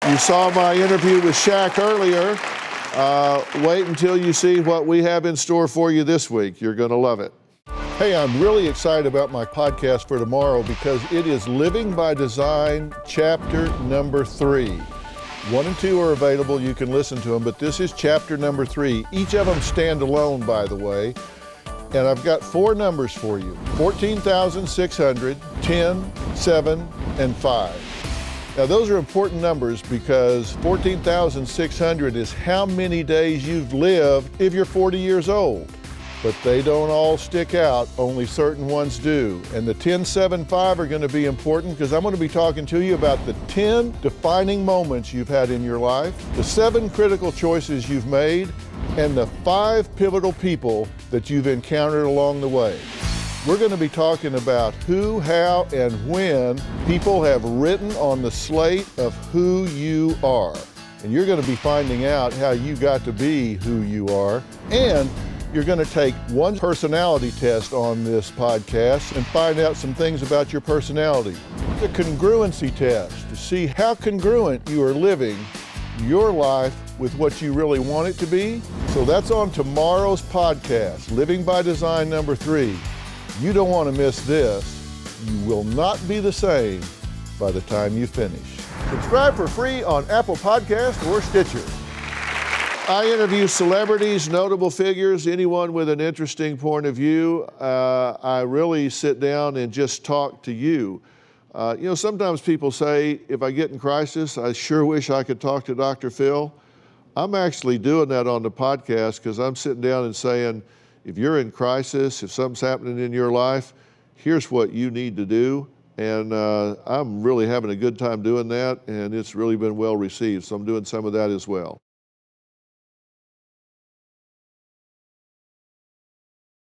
You saw my interview with Shaq earlier. Wait until you see what we have in store for you this week. You're going to love it. Hey, I'm really excited about my podcast for tomorrow because it is Living by Design, chapter number 3. 1 and 2 are available. You can listen to them, but this is chapter number 3. Each of them stand alone, by the way. And I've got 4 numbers for you: 14,600, 10, 7, and 5. Now, those are important numbers because 14,600 is how many days you've lived if you're 40 years old. But they don't all stick out, only certain ones do. And the 10, 7, 5 are going to be important because I'm going to be talking to you about the 10 defining moments you've had in your life, the 7 critical choices you've made, and the 5 pivotal people that you've encountered along the way. We're going to be talking about who, how, and when people have written on the slate of who you are. And you're going to be finding out how you got to be who you are. And you're going to take one personality test on this podcast and find out some things about your personality. The congruency test to see how congruent you are living your life with what you really want it to be. So that's on tomorrow's podcast, Living by Design number 3. You don't want to miss this. You will not be the same by the time you finish. Subscribe for free on Apple Podcasts or Stitcher. I interview celebrities, notable figures, anyone with an interesting point of view. I really sit down and just talk to you. Sometimes people say, if I get in crisis, I sure wish I could talk to Dr. Phil. I'm actually doing that on the podcast because I'm sitting down and saying, if you're in crisis, if something's happening in your life, here's what you need to do. And I'm really having a good time doing that, and it's really been well received. So I'm doing some of that as well.